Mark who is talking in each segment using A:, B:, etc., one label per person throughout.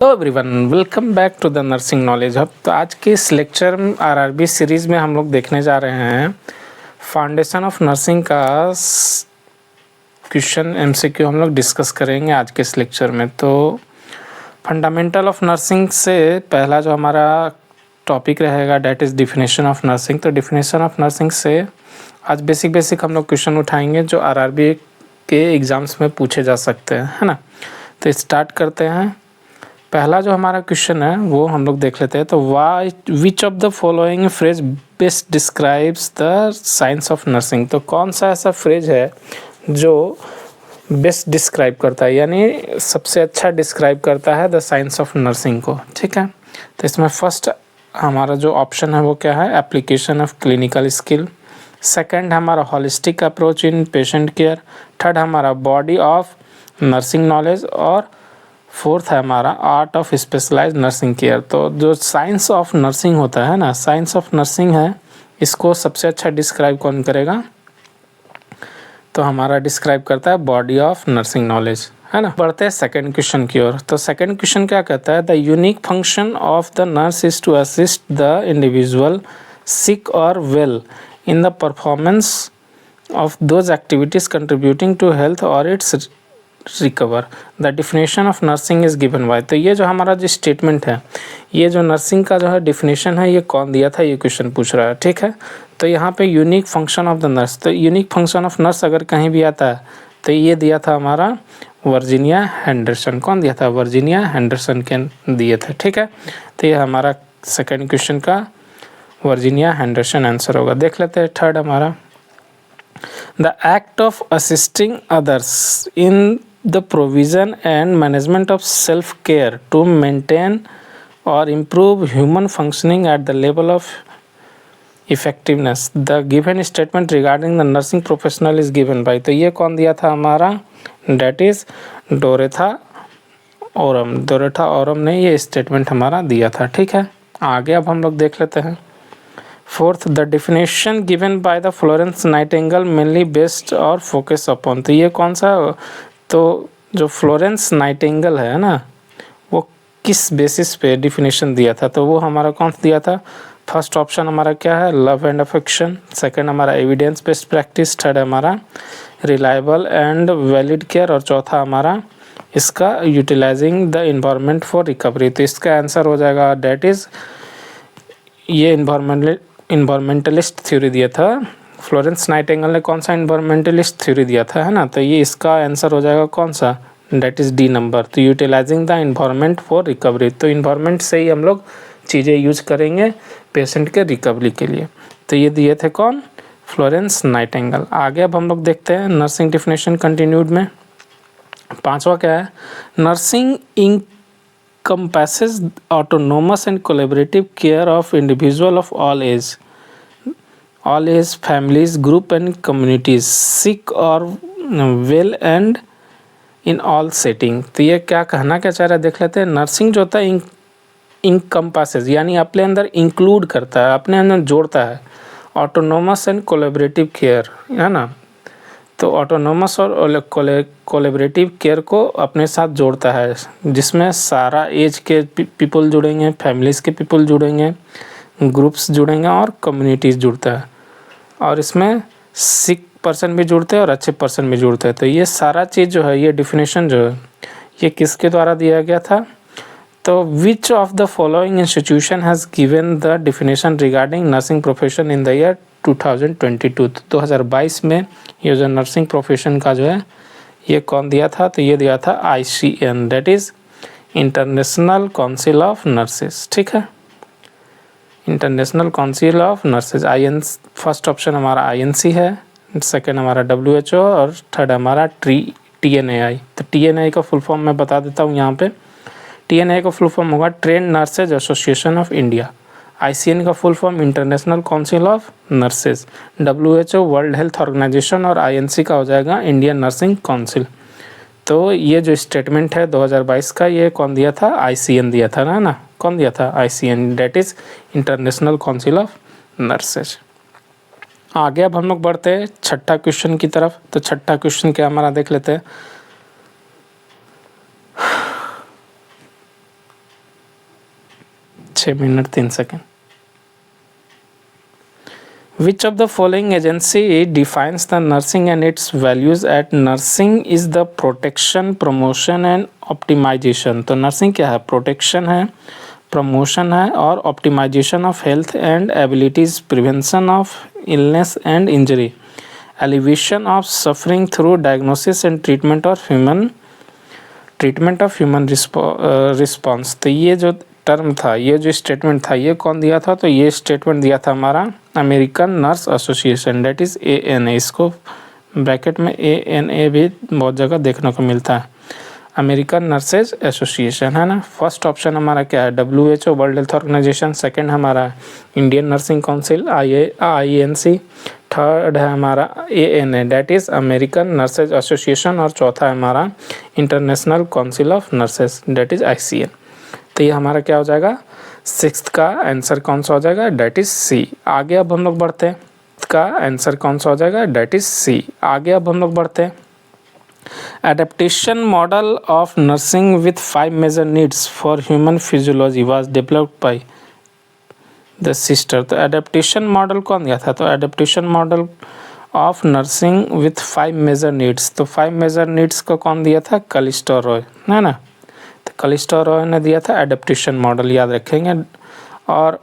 A: Hello everyone, welcome back to the nursing knowledge hub. तो आज के इस लेक्चर में आरआरबी सीरीज़ में हम लोग देखने जा रहे हैं फाउंडेशन ऑफ नर्सिंग का क्वेश्चन एमसीक्यू हम लोग डिस्कस करेंगे आज के इस लेक्चर में। तो फंडामेंटल ऑफ नर्सिंग से पहला जो हमारा टॉपिक रहेगा that is definition of nursing. तो डिफिनेशन ऑफ नर्सिंग से आज बेसिक हम लोग क्वेश्चन उठाएंगे जो आरआरबी के एग्ज़ाम्स में पूछे जा सकते हैं, है ना। तो स्टार्ट करते हैं। पहला जो हमारा क्वेश्चन है वो हम लोग देख लेते हैं। तो why which of the following phrase best describes the science of nursing. तो कौन सा ऐसा फ्रेज है जो बेस्ट डिस्क्राइब करता है, यानी सबसे अच्छा डिस्क्राइब करता है द साइंस ऑफ नर्सिंग को। ठीक है, तो इसमें फर्स्ट हमारा जो ऑप्शन है वो क्या है, application of clinical skill. Second हमारा holistic approach in patient care. Third हमारा बॉडी ऑफ नर्सिंग नॉलेज। और फोर्थ है हमारा art of specialised nursing care. तो जो साइंस ऑफ नर्सिंग होता है ना, साइंस ऑफ नर्सिंग है, इसको सबसे अच्छा डिस्क्राइब कौन करेगा, तो हमारा डिस्क्राइब करता है बॉडी ऑफ नर्सिंग नॉलेज, है ना। बढ़ते हैं सेकंड क्वेश्चन की ओर। तो सेकंड क्वेश्चन क्या कहता है, the unique function of the nurse is to assist the individual sick और well in the performance of those activities contributing to health और its recover. The definition of nursing is given by. तो ये जो हमारा जो statement है, ये जो नर्सिंग का जो है डिफिनेशन है, ये कौन दिया था, ये क्वेश्चन पूछ रहा है। ठीक है, तो यहाँ पे unique function of the nurse, तो यूनिक फंक्शन ऑफ नर्स अगर कहीं भी आता है तो ये दिया था हमारा वर्जीनिया हेंडरसन। कौन दिया था, वर्जीनिया हेंडरसन के दिए थे। ठीक है, तो ये हमारा सेकेंड क्वेश्चन का वर्जीनिया हेंडरसन आंसर होगा। देख लेते हैं थर्ड हमारा, the act of assisting others in the provision and management of self-care to maintain or improve human functioning at the level of effectiveness. The given statement regarding the nursing professional is given by। तो ये कौन दिया था हमारा, that is डोरेथा Oram. डोरेथा Oram ने ये statement हमारा दिया था। ठीक है, आगे अब हम लोग देख लेते हैं। Fourth, the definition given by the Florence Nightingale mainly based और फोकस अपॉन। तो ये कौन सा, तो जो फ्लोरेंस नाइटिंगेल है ना, वो किस बेसिस पे डिफिनेशन दिया था, तो वो हमारा कौन सा दिया था। फर्स्ट ऑप्शन हमारा क्या है, लव एंड अफेक्शन। सेकंड हमारा एविडेंस बेस्ड प्रैक्टिस। थर्ड हमारा रिलायबल एंड वैलिड केयर। और चौथा हमारा इसका utilizing the environment for recovery. तो इसका आंसर हो जाएगा डैट इज़ ये इन्वायरमेंटलिस्ट थ्योरी दिया था फ्लोरेंस नाइटिंगेल ने। कौन सा इन्वायरमेंटलिस्ट थ्योरी दिया था, है ना। तो ये इसका आंसर हो जाएगा कौन सा, डेट इज़ डी नंबर। तो utilizing the environment for recovery. तो इन्वायरमेंट से ही हम लोग चीज़ें यूज करेंगे पेशेंट के रिकवरी के लिए। तो ये दिए थे कौन, फ्लोरेंस नाइटिंगेल। आगे अब हम लोग देखते हैं नर्सिंग डिफिनेशन कंटिन्यूड में। पांचवा क्या है, nursing encompasses autonomous and collaborative care of individual of all age, families, group and communities, sick or well and in all setting। तो ये क्या कहना क्या चाह रहा है, देख लेते हैं। नर्सिंग जो होता है encompasses यानी अपने अंदर इंक्लूड करता है, अपने अंदर जोड़ता है। ऑटोनोमस एंड कोलेबरेटिव केयर, है ना। तो ऑटोनोमस और कोलेबरेटिव केयर को अपने साथ जोड़ता है, जिसमें सारा एज के पीपल जुड़ेंगे, फैमिलीज़ के पीपल जुड़ेंगे, ग्रुप्स जुड़ेंगे और कम्युनिटीज़ जुड़ता है। और इसमें सिक पर्सन भी जुड़ते हैं और अच्छे पर्सन भी जुड़ते हैं। तो ये सारा चीज़ जो है, ये डिफिनेशन जो है, ये किसके द्वारा दिया गया था। तो विच of the following institution has given the definition regarding nursing profession in the year 2022। 2022 में ये जो नर्सिंग प्रोफेशन का जो है ये कौन दिया था, तो ये दिया था ICN, that is international council of nurses. ठीक है, international council of nurses. First option हमारा INC है, सेकंड हमारा WHO और थर्ड हमारा TNAI। तो TNAI का फुल फॉर्म मैं बता देता हूँ यहाँ पे। TNAI का फुल फॉर्म होगा trained nurses association of India. ICN का full form international council of nurses. WHO world health organisation और INC का हो जाएगा इंडियन नर्सिंग काउंसिल। तो ये जो स्टेटमेंट है 2022 का, ये कौन दिया था, ICN दिया था ना। कौन दिया था, ICN, that is international council of nurses. आगे अब हम लोग बढ़ते हैं छठा क्वेश्चन की तरफ। तो छठा क्वेश्चन क्या हमारा देख लेते हैं। 6 minute 3 second. Which of the following agency defines the nursing and its values at nursing is the protection, promotion and optimization। तो nursing क्या है? protection है, promotion है और optimization of health and abilities, prevention of illness and injury, alleviation of suffering through diagnosis and treatment of human response। तो ये जो term था, ये जो स्टेटमेंट था, ये कौन दिया था? तो ये स्टेटमेंट दिया था हमारा American nurse association, that is ANA। इसको ब्रैकेट में ANA भी बहुत जगह देखने को मिलता है, अमेरिकन नर्सेज एसोसिएशन, है ना। फर्स्ट ऑप्शन हमारा क्या है? WHO, world health organisation. Second हमारा Indian nursing council, INC। Third है हमारा ANA, that is American nurses association. और चौथा है हमारा international council of nurses, that is ICN। तो ये हमारा क्या हो जाएगा? सिक्स्थ का आंसर कौन सा हो जाएगा? That is C। आगे अब हम लोग बढ़ते हैं, का आंसर कौन सा हो जाएगा? That is C। आगे अब हम लोग बढ़ते हैं। Adaptation model of nursing with 5 major needs for human physiology was developed by the sister. तो एडेप्टेशन मॉडल कौन दिया था? तो adaptation model of nursing with 5 major needs, तो 5 मेजर नीड्स को कौन दिया था? कलिस्टर रॉय, है ना। तो कलिस्टर रॉय ने दिया था एडेप्टेशन मॉडल, याद रखेंगे। और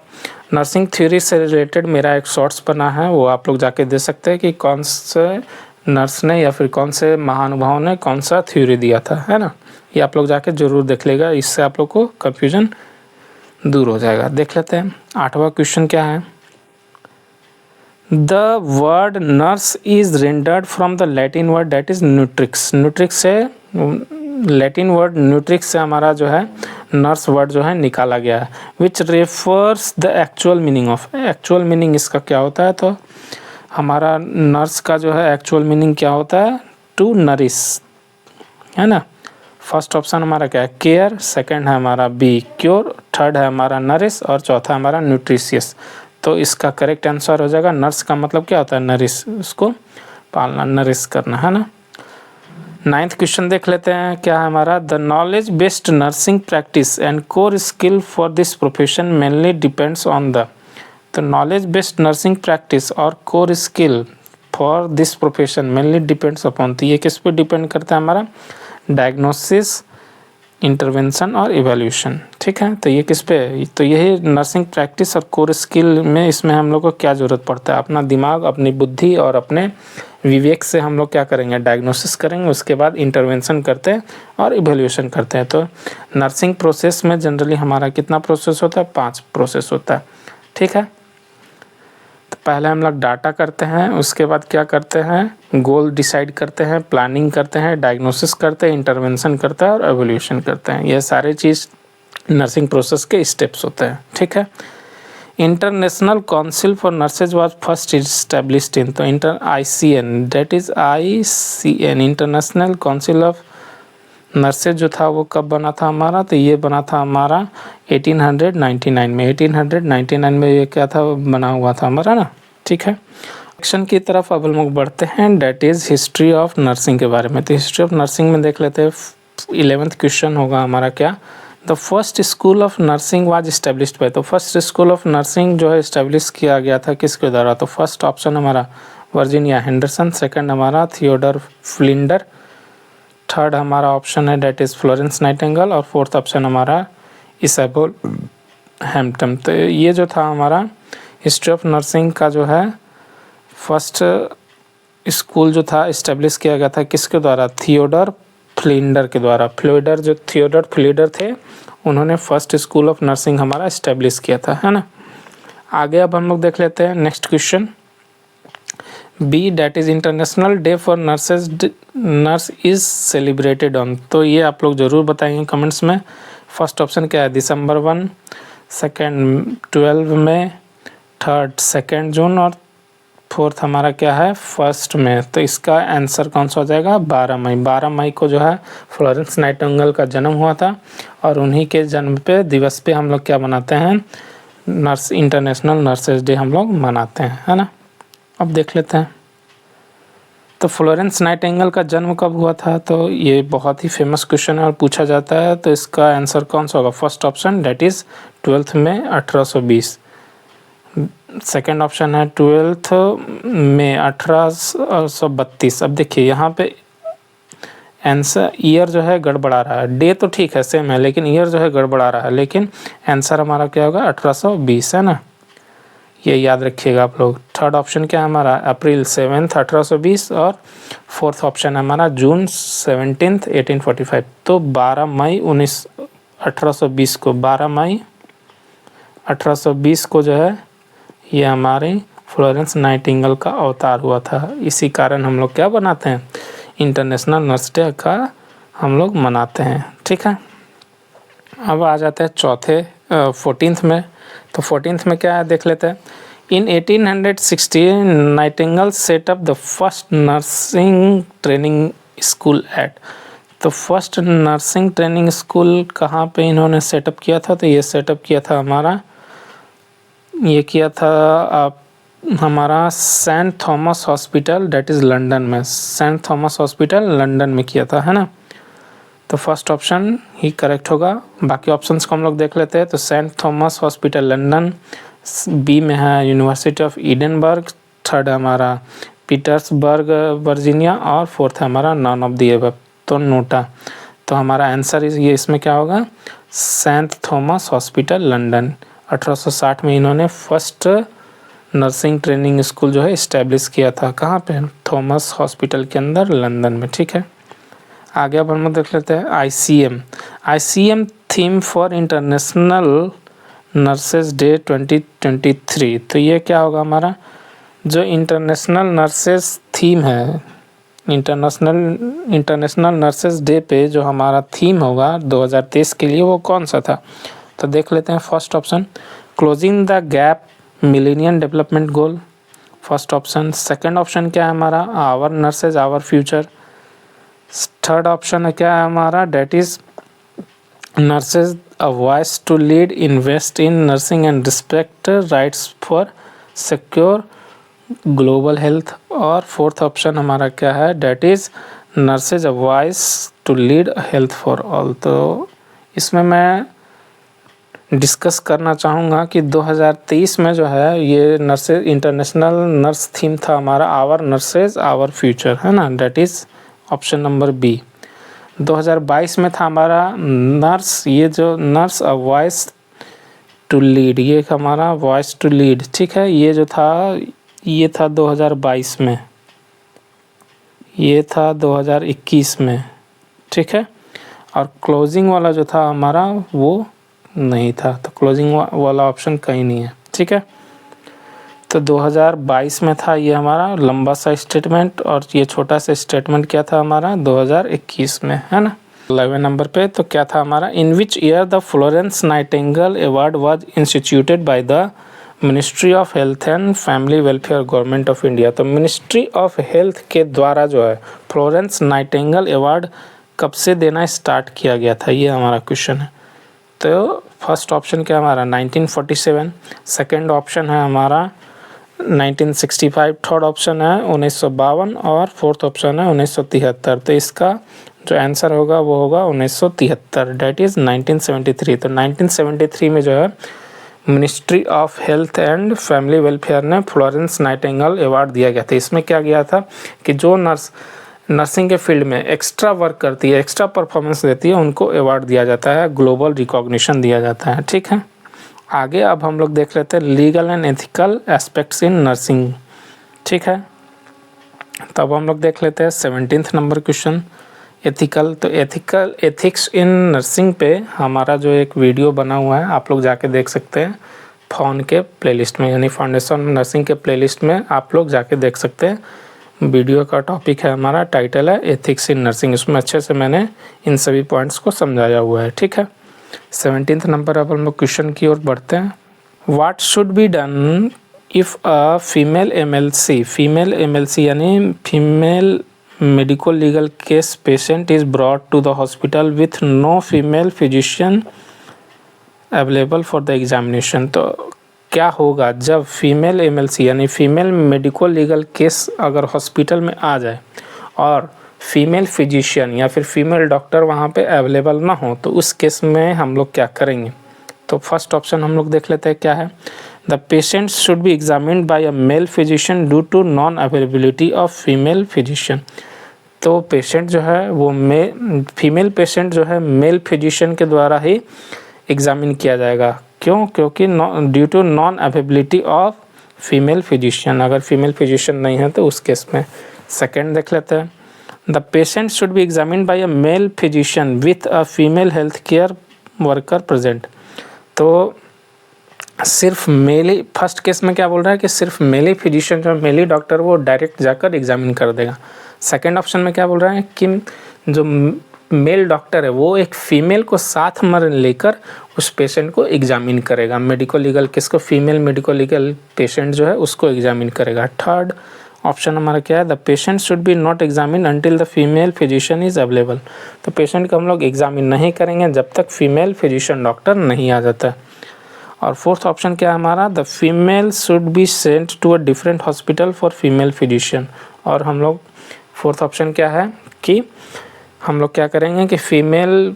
A: नर्सिंग थ्योरी से रिलेटेड मेरा एक शॉर्ट्स बना है, वो आप लोग जाके दे सकते हैं कि कौन से नर्स ने या फिर कौन से महानुभाव ने कौन सा थ्योरी दिया था, है ना। ये आप लोग जाके ज़रूर देख लेगा, इससे आप लोग को कन्फ्यूजन दूर हो जाएगा। देख लेते हैं 8वां क्वेश्चन क्या है। The word nurse is rendered from the Latin word that is nutrix. Nutrix से, लैटिन वर्ड न्यूट्रिक्स से हमारा जो है नर्स वर्ड जो है निकाला गया है, विच refers the actual meaning of. Actual meaning इसका क्या होता है? तो हमारा नर्स का जो है एक्चुअल मीनिंग क्या होता है? टू नरिश, है ना। फर्स्ट ऑप्शन हमारा क्या है? केयर। सेकंड है हमारा B, क्योर। थर्ड है हमारा नरिश और चौथा हमारा न्यूट्रिशियस। तो इसका करेक्ट आंसर हो जाएगा, नर्स का मतलब क्या होता है? नरिश, उसको पालना, नरिश करना, है ना। 9th क्वेश्चन देख लेते हैं क्या है हमारा। The knowledge based nursing practice and core skill for this profession mainly depends on the. तो नॉलेज बेस्ड नर्सिंग प्रैक्टिस और core skill for this profession mainly depends upon. तो ये किस पे डिपेंड करता है? हमारा डायग्नोसिस, इंटरवेंशन और इवैल्यूएशन, ठीक है। तो ये किस पे? तो यही नर्सिंग प्रैक्टिस और कोर स्किल में, इसमें हम लोग को क्या ज़रूरत पड़ता है? अपना दिमाग, अपनी बुद्धि और अपने विवेक से हम लोग क्या करेंगे? डायग्नोसिस करेंगे, उसके बाद इंटरवेंशन करते हैं और इवैल्यूएशन करते हैं। तो नर्सिंग प्रोसेस में जनरली हमारा कितना प्रोसेस होता है? 5 प्रोसेस होता है, ठीक है। तो पहले हम लोग डाटा करते हैं, उसके बाद क्या करते हैं? गोल डिसाइड करते हैं, प्लानिंग करते हैं, डायग्नोसिस करते हैं, इंटरवेंशन करते हैं और एवोल्यूशन करते हैं। ये सारे चीज़ नर्सिंग प्रोसेस के स्टेप्स होते हैं, ठीक है। International council for nurses was first established in, तो ICN, date is ICN, international council of nurses जो था वो कब बना था हमारा? तो ये बना था हमारा 1899 में। 1899 में ये क्या था? बना हुआ था हमारा ना, ठीक है। सेक्शन की तरफ अब हम लोग बढ़ते हैं, that is history of nursing के बारे में। तो हिस्ट्री ऑफ नर्सिंग में देख लेते हैं। 11th क्वेश्चन होगा हमारा क्या? The first school of nursing was established bye. तो फर्स्ट स्कूल ऑफ नर्सिंग जो है इस्टेब्लिश किया गया था किसके द्वारा? तो फर्स्ट ऑप्शन हमारा वर्जीनिया हेंडरसन। सेकंड हमारा थियोडर फ्लिंडर। थर्ड हमारा ऑप्शन है डेट इज़ फ्लोरेंस नाइटिंगेल। और फोर्थ ऑप्शन हमारा इसाबेल हैम्पटन। तो ये जो था हमारा हिस्ट्री ऑफ नर्सिंग का जो है फर्स्ट स्कूल जो था इस्टेब्लिश किया गया था किसके द्वारा? थियोडर फ्लिंडर के द्वारा। फ्लोइडर जो थियोडर फ्लिंडर थे, उन्होंने फर्स्ट स्कूल ऑफ नर्सिंग हमारा इस्टेब्लिश किया था, है ना। आगे अब हम लोग देख लेते हैं next question. B, that is international day for nurses nurse is celebrated on. तो ये आप लोग ज़रूर बताएंगे कमेंट्स में। फर्स्ट ऑप्शन क्या है? December 1, सेकेंड 12 मई, थर्ड 2 जून और फोर्थ हमारा क्या है? 1 मई। तो इसका आंसर कौन सा हो जाएगा? 12 मई। 12 मई को जो है फ्लोरेंस नाइटिंगेल का जन्म हुआ था और उन्हीं के जन्म पे दिवस पे हम लोग क्या मनाते हैं? नर्स इंटरनेशनल नर्सेज डे हम लोग मनाते हैं, है ना। अब देख लेते हैं तो फ्लोरेंस नाइटिंगेल का जन्म कब हुआ था, तो ये बहुत ही फेमस क्वेश्चन है और पूछा जाता है। तो इसका आंसर कौन सा होगा, first option that is 12 May 1820। Second option है 12 मई 1832। अब देखिए यहाँ पे आंसर ईयर जो है गड़बड़ा रहा है, डे तो ठीक है सेम है, लेकिन ईयर जो है गड़बड़ा रहा है, लेकिन आंसर हमारा क्या होगा 1820 है ना, ये याद रखिएगा आप लोग। थर्ड ऑप्शन क्या है हमारा, अप्रैल 7 1820, और फोर्थ ऑप्शन है हमारा जून 17 1845। तो 12 मई 1820 को 12 मई 1820 को जो है ये हमारे फ्लोरेंस नाइटिंगेल का अवतार हुआ था। इसी कारण हम लोग क्या बनाते हैं, इंटरनेशनल नर्स डे का हम लोग मनाते हैं, ठीक है। अब आ जाते हैं चौथे 14th में। तो 14th में क्या है देख लेते हैं। इन 1860 Nightingale set up the first nursing training school eight. तो फर्स्ट नर्सिंग ट्रेनिंग स्कूल कहाँ पे इन्होंने सेटअप किया था, तो ये सेटअप किया था हमारा, ये किया था हमारा Saint Thomas Hospital, that is London में। सेंट थॉमस हॉस्पिटल लंदन में किया था, है ना। तो फर्स्ट ऑप्शन ही करेक्ट होगा। बाकी ऑप्शंस को हम लोग देख लेते हैं। तो Saint Thomas Hospital London, B में है यूनिवर्सिटी ऑफ एडिनबर्ग, थर्ड हमारा पीटर्सबर्ग वर्जीनिया, और फोर्थ है हमारा नॉन ऑफ दी एबव, तो नोटा। तो हमारा आंसर ये इसमें क्या होगा, सेंट थॉमस हॉस्पिटल लंदन। 1860 में इन्होंने फर्स्ट नर्सिंग ट्रेनिंग स्कूल जो है इस्टेब्लिश किया था, कहाँ पे, थॉमस हॉस्पिटल के अंदर लंदन में, ठीक है। आगे अब हम लोग देख लेते हैं ICM theme for international nurses day 2023। तो ये क्या होगा हमारा, जो इंटरनेशनल नर्सेज थीम है, इंटरनेशनल नर्सेज डे पे जो हमारा थीम होगा 2023 के लिए, वो कौन सा था। तो देख लेते हैं। First option closing the gap millennium development goal, first option. Second option क्या है हमारा, our nurses our future. Third option है क्या है हमारा, that is nurses a voice to lead, invest in nursing and respect rights for secure global health. और fourth option हमारा क्या है, that is nurses a voice to lead health for all. तो इसमें मैं डिस्कस करना चाहूँगा कि 2023 में जो है ये नर्सेज इंटरनेशनल नर्स थीम था हमारा, आवर नर्सेज आवर फ्यूचर, है ना, that is option number B. 2022 में था हमारा नर्स, ये जो nurse a voice to lead, ये हमारा वॉइस टू लीड, ठीक है। ये जो था ये था 2022 में, ये था 2021 में, ठीक है। और क्लोजिंग वाला जो था हमारा वो नहीं था, तो क्लोजिंग वाला ऑप्शन कहीं नहीं है, ठीक है। तो 2022 में था ये हमारा लंबा सा स्टेटमेंट, और ये छोटा सा स्टेटमेंट क्या था हमारा 2021 में, है ना। 11 नंबर पे तो क्या था हमारा, in which year the Florence Nightingale award was instituted by the ministry of health and family welfare government of India. तो मिनिस्ट्री ऑफ हेल्थ के द्वारा जो है फ्लोरेंस नाइटिंगेल अवार्ड कब से देना स्टार्ट किया गया था, ये हमारा क्वेश्चन है। तो फर्स्ट ऑप्शन क्या हमारा 1947, सेकंड ऑप्शन है हमारा 1965, थर्ड ऑप्शन है 1952, और फोर्थ ऑप्शन है 1973। तो इसका जो आंसर होगा वो होगा 1973, डेट इज़ 1973। तो 1973 में जो है ministry of health and family welfare ने फ्लोरेंस नाइटिंगेल अवार्ड दिया गया था। इसमें क्या गया था कि जो नर्सिंग के फील्ड में एक्स्ट्रा वर्क करती है, एक्स्ट्रा परफॉर्मेंस देती है, उनको अवार्ड दिया जाता है, ग्लोबल रिकॉग्निशन दिया जाता है, ठीक है। आगे अब हम लोग देख लेते हैं legal and ethical aspects in nursing, ठीक है। तब हम लोग देख लेते हैं 17th नंबर क्वेश्चन, एथिकल। तो एथिक्स इन नर्सिंग पे हमारा जो एक वीडियो बना हुआ है, आप लोग जाके देख सकते हैं फाउन के प्लेलिस्ट में, यानी फाउंडेशन नर्सिंग के प्लेलिस्ट में आप लोग जाके देख सकते हैं। वीडियो का टॉपिक है हमारा, टाइटल है एथिक्स इन नर्सिंग, इसमें अच्छे से मैंने इन सभी पॉइंट्स को समझाया हुआ है, ठीक है। 17th नंबर अब हम लोग क्वेश्चन की ओर बढ़ते हैं। What should be done if a female MLC यानी female medico legal case patient is brought to the hospital with no female physician available for the examination. तो क्या होगा जब फीमेल एमएलसी यानी फीमेल मेडिको लीगल केस अगर hospital में आ जाए और फीमेल फिजिशियन या फिर फीमेल डॉक्टर वहाँ पे अवेलेबल ना हो, तो उस केस में हम लोग क्या करेंगे। तो फर्स्ट ऑप्शन हम लोग देख लेते हैं क्या है। The patient should be examined by a male physician due to non availability of female physician. तो पेशेंट जो है वो फीमेल पेशेंट जो है मेल फिजिशियन के द्वारा ही एग्जामिन किया जाएगा। क्यों? क्योंकि due to non availability of female physician, अगर फीमेल फिजिशियन नहीं है तो उस केस में। सेकेंड देख लेते हैं। The patient should be examined by a male physician with a female health care worker present. तो सिर्फ मेल ही, फर्स्ट केस में क्या बोल रहा है कि सिर्फ मेल ही फिजिशियन जो मेल ही डॉक्टर वो डायरेक्ट जाकर एग्जामिन कर देगा। सेकेंड ऑप्शन में क्या बोल रहा है कि जो मेल डॉक्टर है वो एक फीमेल को साथ में लेकर उस पेशेंट को एग्जामिन करेगा। मेडिको लीगल केस को फीमेल मेडिको लीगल पेशेंट जो है उसको एग्जामिन करेगा। थर्ड ऑप्शन हमारा क्या है, the patient should B not examine until the female physician is available. तो पेशेंट को हम लोग एग्जामिन नहीं करेंगे जब तक फीमेल फिजिशियन डॉक्टर नहीं आ जाता। और फोर्थ ऑप्शन क्या है हमारा, the female should be sent to a different hospital for female physician. और हम लोग फोर्थ ऑप्शन क्या है कि हम लोग क्या करेंगे कि फीमेल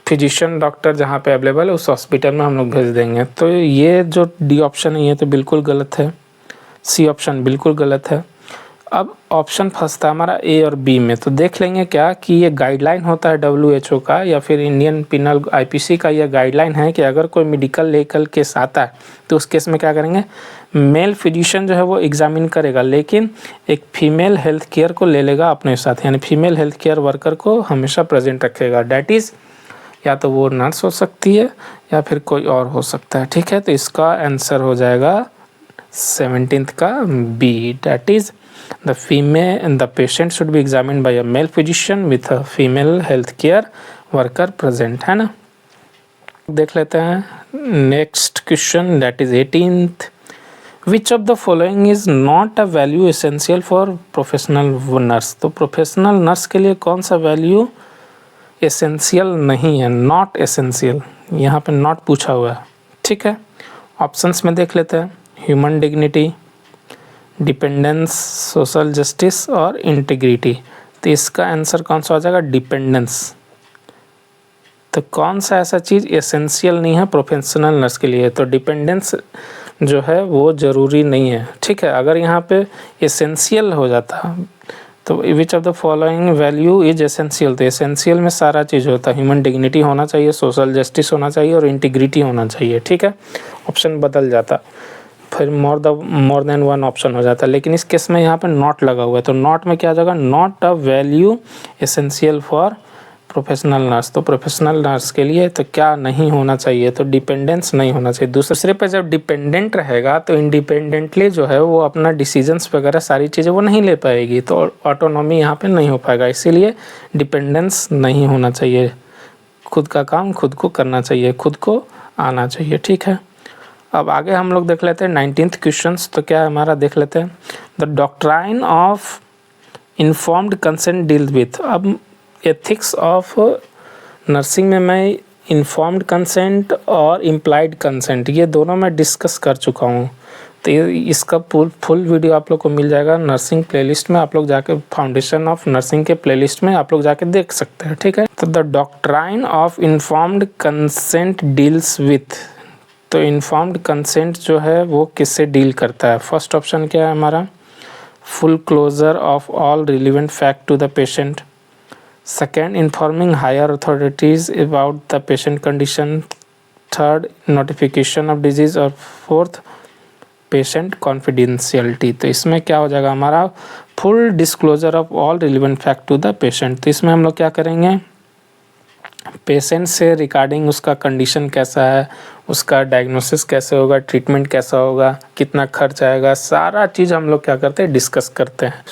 A: फिजिशियन डॉक्टर जहाँ पे अवेलेबल है उस हॉस्पिटल में हम लोग भेज देंगे। तो ये जो डी ऑप्शन है ये तो बिल्कुल गलत है, सी ऑप्शन बिल्कुल गलत है। अब ऑप्शन फंसता है हमारा ए और बी में। तो देख लेंगे क्या कि ये गाइडलाइन होता है WHO का या फिर इंडियन पिनल IPC का, यह गाइडलाइन है कि अगर कोई मेडिकल लीगल केस आता है तो उस केस में क्या करेंगे, मेल फिजिशियन जो है वो एग्जामिन करेगा लेकिन एक फीमेल हेल्थ केयर को ले लेगा अपने साथ, यानी फीमेल हेल्थ केयर वर्कर को हमेशा प्रेजेंट रखेगा। डैट इज़ या तो वो नर्स हो सकती है या फिर कोई और हो सकता है। ठीक है, तो इसका आंसर हो जाएगा 17th का B. That is the patient should be examined by a male physician with a female health care worker present, है ना। देख लेते हैं next question, that is 18th। Which of the following is not a value essential for professional nurse. तो professional nurse के लिए कौन सा वैल्यू एसेंशियल नहीं है, नॉट एसेंशियल, यहाँ पे नॉट पूछा हुआ है। ठीक है, ऑप्शंस में देख लेते हैं, human dignity, dependence, social justice और इंटीग्रिटी। तो इसका आंसर कौन सा हो जाएगा, डिपेंडेंस। तो कौन सा ऐसा चीज़ एसेंशियल नहीं है प्रोफेशनल नर्स के लिए, तो डिपेंडेंस जो है वो ज़रूरी नहीं है। ठीक है, अगर यहाँ पे एसेंशियल हो जाता तो विच of the following value is essential, तो एसेंशियल में सारा चीज़ होता है, ह्यूमन डिग्निटी होना चाहिए, सोशल जस्टिस होना चाहिए और इंटीग्रिटी होना चाहिए। ठीक है, ऑप्शन बदल जाता, फिर मोर देन वन ऑप्शन हो जाता है, लेकिन इस केस में यहाँ पे नॉट लगा हुआ है। तो नॉट में क्या आ जाएगा, not a value essential for professional nurse. तो प्रोफेशनल नर्स के लिए तो क्या नहीं होना चाहिए, तो डिपेंडेंस नहीं होना चाहिए। दूसरे पे जब डिपेंडेंट रहेगा तो इंडिपेंडेंटली जो है वो अपना डिसीजंस वगैरह सारी चीज़ें वो नहीं ले पाएगी, तो ऑटोनॉमी यहाँ पे नहीं हो पाएगा, इसीलिए डिपेंडेंस नहीं होना चाहिए। खुद का काम खुद को करना चाहिए, खुद को आना चाहिए। ठीक है, अब आगे हम लोग देख लेते हैं 19th क्वेश्चंस। तो क्या हमारा देख लेते हैं, the doctrine of informed consent deal with. अब एथिक्स ऑफ नर्सिंग में मैं इन्फॉर्म्ड कंसेंट और इम्प्लाइड कंसेंट ये दोनों मैं डिस्कस कर चुका हूँ। तो इसका फुल वीडियो आप लोग को मिल जाएगा नर्सिंग प्लेलिस्ट में, आप लोग जाके फाउंडेशन ऑफ नर्सिंग के प्लेलिस्ट में आप लोग जाके देख सकते हैं। ठीक है, तो the doctrine of informed consent deals with. तो इन्फॉर्म्ड कंसेंट जो है वो किससे डील करता है। फर्स्ट ऑप्शन क्या है हमारा, full closure of all relevant fact to the patient. Second, informing higher authorities about the patient condition. Third, notification of disease. और फोर्थ, पेशेंट कॉन्फिडेंशियलिटी। तो इसमें क्या हो जाएगा हमारा, full disclosure of all relevant fact to the patient. तो इसमें हम लोग क्या करेंगे, पेशेंट से रिगार्डिंग उसका कंडीशन कैसा है, उसका डायग्नोसिस कैसे होगा, ट्रीटमेंट कैसा होगा, कितना खर्च आएगा, सारा चीज़ हम लोग क्या करते हैं, डिस्कस करते हैं।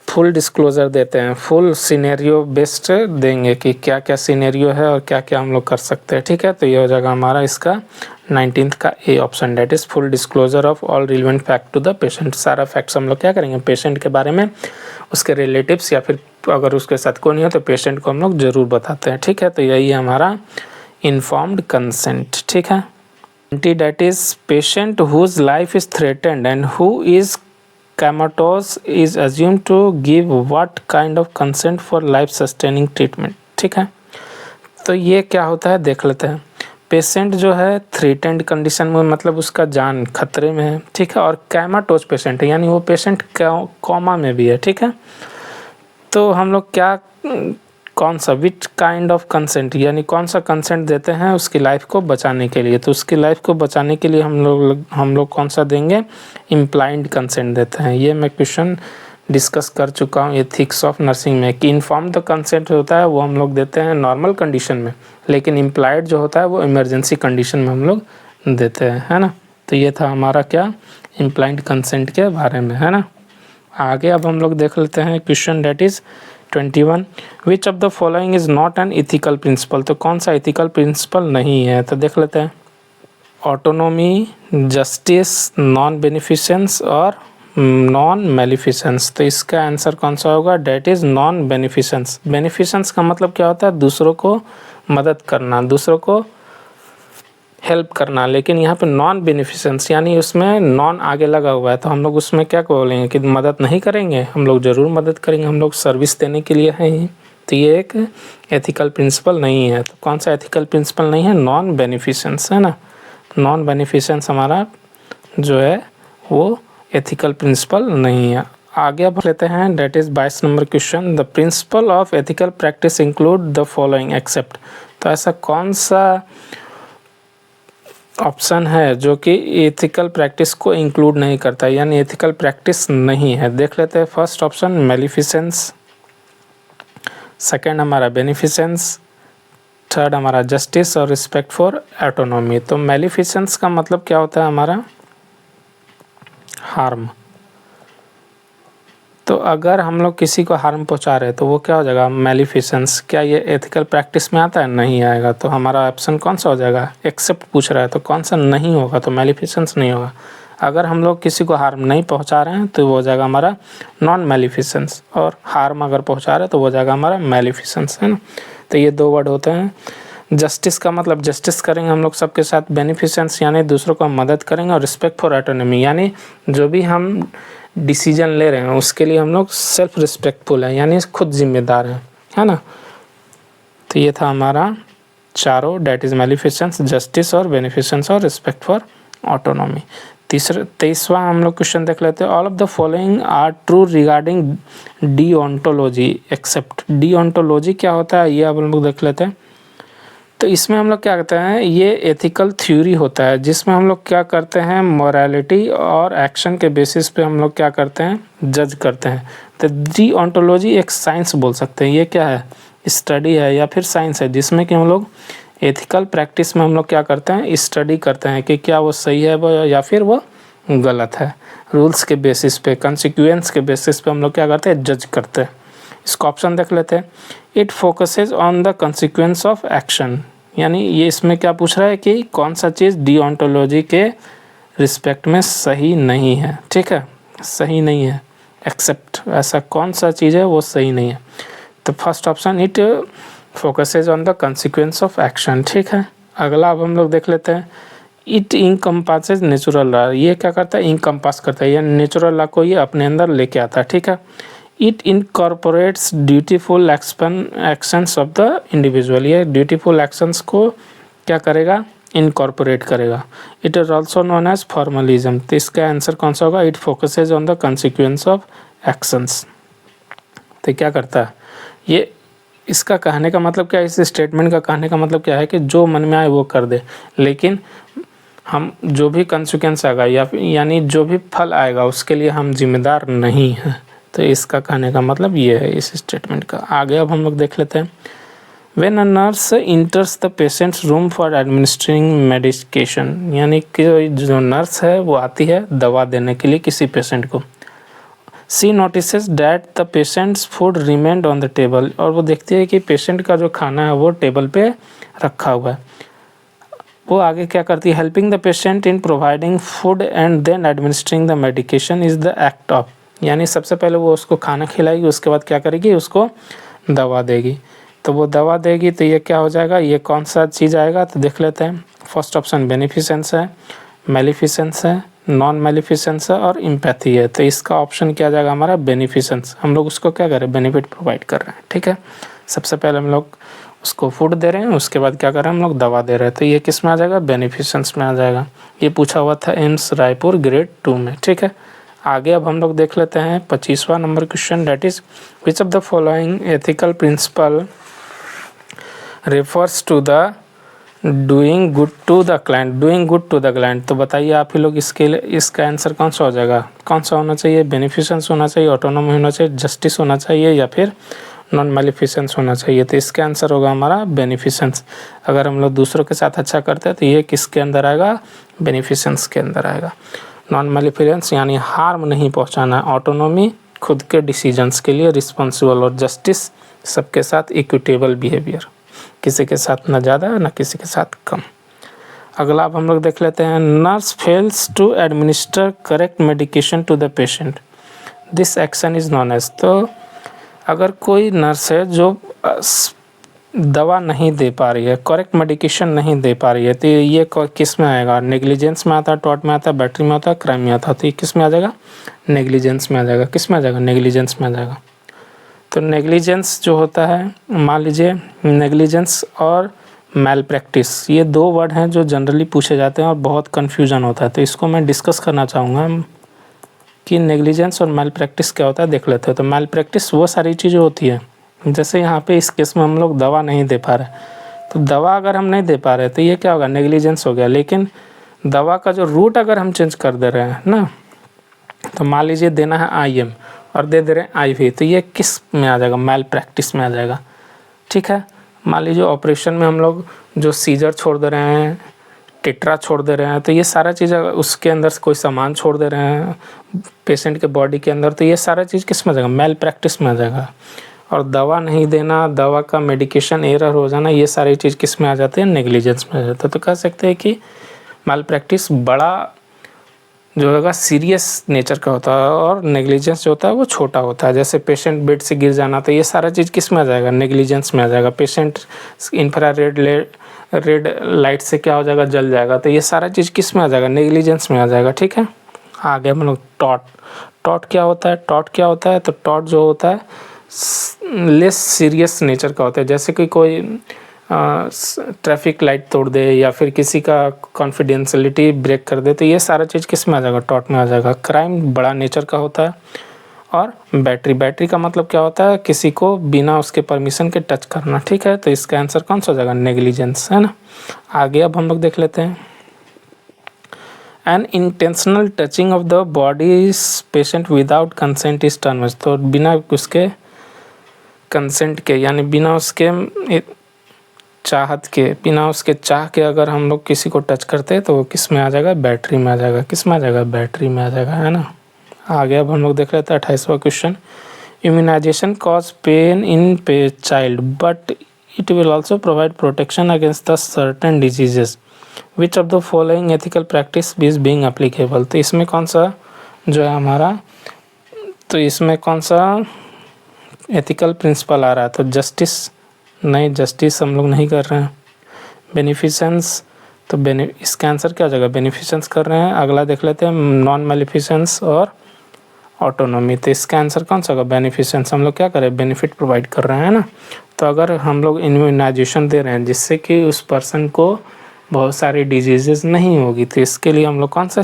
A: फुल डिस्क्लोजर देते हैं, फुल सिनेरियो बेस्ड देंगे कि क्या क्या सिनेरियो है और क्या क्या हम लोग कर सकते हैं। ठीक है, तो ये हो जाएगा हमारा इसका 19th का A option, that is full disclosure of all relevant fact to the patient. सारा फैक्ट्स हम लोग क्या करेंगे, पेशेंट के बारे में, उसके रिलेटिव्स या फिर अगर उसके साथ कोई नहीं हो तो पेशेंट को हम लोग ज़रूर बताते हैं। ठीक है, तो यही हमारा इन्फॉर्म्ड कंसेंट। ठीक है, that is patient whose life is threatened and who is comatose is assumed to give what kind of consent for life sustaining treatment। ठीक है, तो ये क्या होता है देख लेते हैं। पेशेंट जो है थ्रेटेंड कंडीशन में, मतलब उसका जान खतरे में है, ठीक है, और कैमाटोज पेशेंट है, यानी वो पेशेंट कोमा में भी है। ठीक है, तो हम लोग क्या, कौन सा, विच काइंड ऑफ कंसेंट, यानी कौन सा कंसेंट देते हैं उसकी लाइफ को बचाने के लिए। तो उसकी लाइफ को बचाने के लिए हम लोग कौन सा देंगे, इम्प्लाइड कंसेंट देते हैं। ये मैं क्वेश्चन डिस्कस कर चुका हूँ एथिक्स ऑफ नर्सिंग में कि इन्फॉर्म्ड कंसेंट होता है वो हम लोग देते हैं नॉर्मल कंडीशन में, लेकिन इम्प्लाइड जो होता है वो इमरजेंसी कंडीशन में हम लोग देते हैं, है ना। तो ये था हमारा क्या, इम्प्लाइड कंसेंट के बारे में, है ना। आगे अब हम लोग देख लेते हैं question that is 21, which of the following is not an ethical principle. तो कौन सा इथिकल प्रिंसिपल नहीं है, तो देख लेते हैं। ऑटोनोमी, जस्टिस, नॉन बेनिफिशेंस और नॉन मेलिफिसेंस। तो इसका आंसर कौन सा होगा, डेट इज़ नॉन बेनिफिशेंस। बेनिफिशेंस का मतलब क्या होता है, दूसरों को मदद करना, दूसरों को हेल्प करना, लेकिन यहाँ पे नॉन बेनिफिशेंस यानी उसमें नॉन आगे लगा हुआ है, तो हम लोग उसमें क्या बोलेंगे कि मदद नहीं करेंगे, हम लोग ज़रूर मदद करेंगे, हम लोग सर्विस देने के लिए हैं ही। तो ये एक एथिकल प्रिंसिपल नहीं है। तो कौन सा एथिकल प्रिंसिपल नहीं है, नॉन बेनिफिशेंस, है ना। नॉन बेनिफिशेंस हमारा जो है वो एथिकल प्रिंसिपल नहीं है। आगे अब लेते हैं that is 22 number question, the principle of ethical practice include the following except. तो ऐसा कौन सा ऑप्शन है जो कि एथिकल प्रैक्टिस को इंक्लूड नहीं करता, यानी एथिकल प्रैक्टिस नहीं है। देख लेते हैं। फर्स्ट ऑप्शन मेलिफिसेंस, सेकंड हमारा बेनिफिसेंस, थर्ड हमारा जस्टिस और रिस्पेक्ट फॉर ऑटोनॉमी। तो मेलिफिसेंस का मतलब क्या होता है हमारा, हार्म। तो अगर हम लोग किसी को हार्म पहुंचा रहे तो वो क्या हो जाएगा, मेलिफिसेंस। क्या ये एथिकल प्रैक्टिस में आता है, नहीं आएगा। तो हमारा ऑप्शन कौन सा हो जाएगा, एक्सेप्ट पूछ रहा है, तो कौन सा नहीं होगा, तो मेलिफिसेंस नहीं होगा। अगर हम लोग किसी को हार्म नहीं पहुंचा रहे हैं तो वो हो जाएगा हमारा नॉन मेलिफिसेंस, और हार्म अगर पहुंचा रहे हैं तो वो हो जाएगा हमारा मेलिफिसेंस, है ना। तो ये दो वर्ड होते हैं। जस्टिस का मतलब जस्टिस करेंगे हम लोग सबके साथ, बेनिफिसेंस यानी दूसरों को मदद करेंगे, और रिस्पेक्ट फॉर ऑटोनॉमी यानी जो भी हम डिसीजन ले रहे हैं उसके लिए हम लोग सेल्फ रिस्पेक्टफुल हैं, यानी खुद जिम्मेदार हैं, है ना। तो ये था हमारा चारों, डेट इज़ मेलिफिसेंस, जस्टिस और बेनिफिसेंस और रिस्पेक्ट फॉर ऑटोनॉमी। 23वां हम लोग क्वेश्चन देख लेते हैं। All of the following are true regarding deontology except. Deontology क्या होता है ये अब हम लोग देख लेते हैं। तो इसमें हम लोग क्या करते हैं, ये एथिकल थ्योरी होता है जिसमें हम लोग क्या करते हैं, मोरालिटी और एक्शन के बेसिस पे हम लोग क्या करते हैं, जज करते हैं। तो डीओंटोलॉजी एक साइंस बोल सकते हैं। ये क्या है, स्टडी है या फिर साइंस है जिसमें कि हम लोग एथिकल प्रैक्टिस में हम लोग क्या करते हैं, स्टडी करते हैं कि क्या वो सही है वो या फिर वो गलत है। रूल्स के बेसिस पे, कंसिक्वेंस के बेसिस पे हम लोग क्या करते हैं, जज करते हैं। इसका ऑप्शन देख लेते हैं। It focuses on the consequence of action, यानी ये इसमें क्या पूछ रहा है कि कौन सा चीज़ डीओंटोलॉजी के रिस्पेक्ट में सही नहीं है। ठीक है, सही नहीं है, एक्सेप्ट, ऐसा कौन सा चीज़ है वो सही नहीं है। तो first option, it focuses on the consequence of action. ठीक है, अगला अब हम लोग देख लेते हैं। It encompasses natural law. ये क्या करता है, इनकम्पास करता है, या नेचुरल लॉ को ये अपने अंदर लेके आता है। ठीक है। It incorporates dutiful actions of the individual. ये ड्यूटीफुल एक्शंस को क्या करेगा, इनकॉर्पोरेट करेगा। It is also known as formalism. तो इसका आंसर कौन सा होगा, it focuses on the consequence of actions. तो क्या करता है ये, इसका कहने का मतलब क्या है, इस स्टेटमेंट का कहने का मतलब क्या है कि जो मन में आए वो कर दे, लेकिन हम जो भी कंसिक्वेंस आएगा या यानी जो भी फल आएगा उसके लिए हम जिम्मेदार नहीं हैं। तो इसका कहने का मतलब ये है इस स्टेटमेंट का। आगे अब हम लोग देख लेते हैं। When a nurse इंटर्स the patients room for administering medication, यानी कि जो नर्स है वो आती है दवा देने के लिए किसी पेशेंट को। She notices that the patient's food remained on the table, और वो देखती है कि पेशेंट का जो खाना है वो टेबल पे रखा हुआ है। वो आगे क्या करती है, helping the patient in providing food and then administering the medication is the act of, यानी सबसे पहले वो उसको खाना खिलाएगी, उसके बाद क्या करेगी, उसको दवा देगी। तो वो दवा देगी तो ये क्या हो जाएगा, ये कौन सा चीज़ आएगा, तो देख लेते हैं। फर्स्ट ऑप्शन बेनिफिसेंस है, मेलिफिसेंस है, नॉन मेलिफिसेंस है और इम्पैथी है। तो इसका ऑप्शन क्या जाएगा हमारा, बेनिफिसेंस। हम लोग उसको क्या कर रहे हैं, बेनिफिट प्रोवाइड कर रहे हैं, ठीक है। सबसे पहले हम लोग उसको फूड दे रहे हैं, उसके बाद क्या कर रहे हैं, हम लोग दवा दे रहे हैं। तो ये किस में आ जाएगा, बेनिफिसेंस में आ जाएगा। ये पूछा हुआ था एम्स रायपुर ग्रेड 2 में, ठीक है। आगे अब हम लोग देख लेते हैं 25वां number question, that is which of the following ethical principle refers to the doing good to the client, doing good to the client. तो बताइए आप ही लोग इसके लिए इसका आंसर कौन सा हो जाएगा, कौन सा होना चाहिए, बेनिफिसेंस होना चाहिए, ऑटोनॉमी होना चाहिए, जस्टिस होना चाहिए या फिर नॉन मेलिफिसेंस होना चाहिए। तो इसका आंसर होगा हमारा बेनिफिसेंस। अगर हम लोग दूसरों के साथ अच्छा करते हैं तो ये किसके अंदर आएगा, बेनिफिसेंस के अंदर आएगा। नॉन मेलिफिसेंस यानी हार्म नहीं पहुंचाना, ऑटोनॉमी खुद के डिसीजंस के लिए रिस्पॉन्सिबल, और जस्टिस सबके साथ इक्विटेबल बिहेवियर, किसी के साथ ना ज़्यादा ना किसी के साथ कम। अगला अब हम लोग देख लेते हैं, nurse fails to administer correct medication to the patient, this action is known as. तो अगर कोई नर्स है जो दवा नहीं दे पा रही है, करेक्ट मेडिकेशन नहीं दे पा रही है, तो ये किस में आएगा, नेग्लिजेंस में आता है, टॉर्ट में आता है, बैटरी में आता है, क्राइम में आता है। तो ये किस में आ जाएगा, नेग्लिजेंस में आ जाएगा। किस में आ जाएगा, नेग्लिजेंस में आ जाएगा। तो नेग्लिजेंस जो होता है, मान लीजिए नेग्लिजेंस और मैल प्रैक्टिस, ये दो वर्ड हैं जो जनरली पूछे जाते हैं और बहुत कन्फ्यूजन होता है। तो इसको मैं डिस्कस करना चाहूँगा कि नेग्लिजेंस और मैल प्रैक्टिस क्या होता है, देख लेते हैं। तो मैल प्रैक्टिस वो सारी चीज़ें होती है, जैसे यहाँ पे इस केस में हम लोग दवा नहीं दे पा रहे, तो दवा अगर हम नहीं दे पा रहे तो ये क्या होगा, नेग्लिजेंस हो गया। लेकिन दवा का जो रूट अगर हम चेंज कर दे रहे हैं ना, तो मान लीजिए देना है IM और दे दे रहे हैं IV, तो ये किस में आ जाएगा, मैल प्रैक्टिस में आ जाएगा, ठीक है। मान लीजिए ऑपरेशन में हम लोग जो सीजर छोड़ दे रहे हैं, टेट्रा छोड़ दे रहे हैं, तो ये सारा चीज़ उसके अंदर कोई सामान छोड़ दे रहे हैं पेशेंट के बॉडी के अंदर, तो ये सारा चीज़ किस में आ जाएगा, मैल प्रैक्टिस में आ जाएगा। और दवा नहीं देना, दवा का मेडिकेशन एरर हो जाना, ये सारी चीज़ किस में आ जाती है, नेग्लिजेंस में आ जाता है। तो कह सकते हैं कि मैल प्रैक्टिस बड़ा जो होगा सीरियस नेचर का होता है और नेग्लिजेंस जो होता है वो छोटा होता है। जैसे पेशेंट बेड से गिर जाना, तो ये सारा चीज़ किस में आ जाएगा, नेग्लिजेंस में आ जाएगा। पेशेंट इंफ्रारेड रेड लाइट से क्या हो जाएगा, जल जाएगा, तो ये सारा चीज़ किस में आ जाएगा, नेग्लिजेंस में आ जाएगा, ठीक है। आगे हम लोग टॉट क्या होता है, तो टॉट जो होता है लेस सीरियस नेचर का होता है। जैसे कि कोई ट्रैफिक लाइट तोड़ दे या फिर किसी का कॉन्फिडेंशियलिटी ब्रेक कर दे, तो ये सारा चीज़ किस में आ जाएगा, टॉट में आ जाएगा। क्राइम बड़ा नेचर का होता है। और बैटरी का मतलब क्या होता है, किसी को बिना उसके परमिशन के टच करना, ठीक है। तो इसका आंसर कौन सा हो जाएगा, नेग्लिजेंस, है ना। आगे अब हम लोग देख लेते हैं, an intentional touching of the body patient without consent is term. तो बिना उसके कंसेंट के, यानी बिना उसके चाहत के, बिना उसके चाह के अगर हम लोग किसी को टच करते हैं तो वो किस में आ जाएगा, बैटरी में आ जाएगा। किस में आ जाएगा, बैटरी में आ जाएगा, है ना। आगे अब हम लोग देख लेते हैं 28वां question, immunisation cause pain in child but it will also provide protection against the certain diseases, which of the following ethical practice is being applicable. तो इसमें कौन सा जो है हमारा, तो इसमें कौन सा एथिकल प्रिंसिपल आ रहा है, तो जस्टिस नहीं, जस्टिस हम लोग नहीं कर रहे हैं। बेनिफिसेंस, तो इसका आंसर क्या हो जाएगा, बेनिफिसेंस कर रहे हैं। अगला देख लेते हैं, नॉन मेलिफिसेंस और ऑटोनॉमी। तो इसका आंसर कौन सा होगा, बेनिफिसेंस। हम लोग क्या कर रहे हैं, बेनिफिट प्रोवाइड कर रहे हैं ना। तो अगर हम लोग इम्यूनाइजेशन दे रहे हैं जिससे कि उस पर्सन को बहुत सारी डिजीजेस नहीं होगी, तो इसके लिए हम लोग कौन सा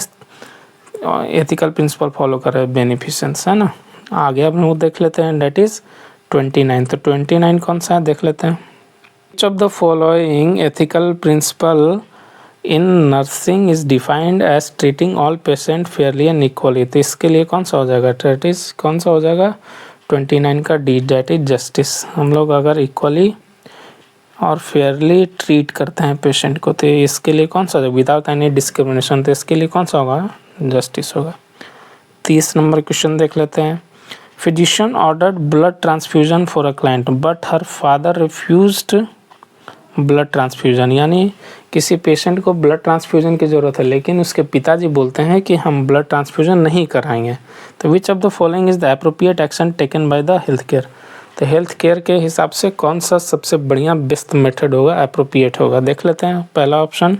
A: एथिकल प्रिंसिपल फॉलो कर रहे हैं, बेनिफिसेंस, है ना। आगे अब हम लोग देख लेते हैं, डेट इज़ 29। तो 29 कौन सा है, देख लेते हैं। Which of the following ethical principle in nursing is defined as treating all patient fairly and equally. तो इसके लिए कौन सा हो जाएगा, डेट इज कौन सा हो जाएगा, 29 का डी, डेट इज जस्टिस। हम लोग अगर इक्वली और फेयरली ट्रीट करते हैं पेशेंट को, तो इसके लिए कौन सा होगा, विदाउट एनी डिस्क्रिमिनेशन, तो इसके लिए कौन सा होगा, जस्टिस होगा। 30 नंबर क्वेश्चन देख लेते हैं, physician ordered blood transfusion for a client but her father refused blood transfusion. यानी किसी पेशेंट को ब्लड ट्रांसफ्यूजन की ज़रूरत है लेकिन उसके पिताजी बोलते हैं कि हम ब्लड ट्रांसफ्यूजन नहीं कराएंगे। तो विच of the following is the appropriate action taken by the health care. तो हेल्थ केयर के हिसाब से कौन सा सबसे बढ़िया बेस्ट मेथड होगा, अप्रोप्रिएट होगा, देख लेते हैं। पहला option,